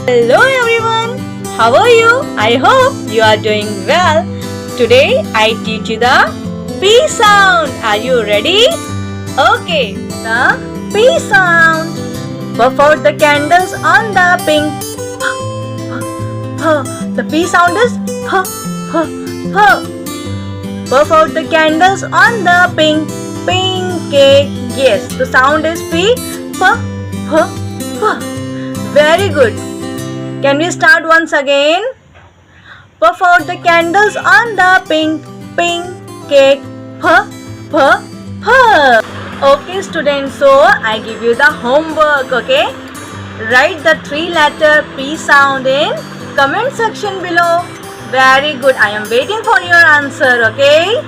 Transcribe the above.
Hello everyone, how are you? I hope you are doing well. Today I teach you the P sound. Are you ready? Okay, the P sound. Puff out the candles on the pink. The P sound is puff. Puff out the candles on the pink cake. Yes, the sound is P. Very good. Can we start once again? Puff out the candles on the pink cake. Okay students, so I give you the homework, okay? Write the 3-letter P sound in comment section below. Very good. I am waiting for your answer, okay?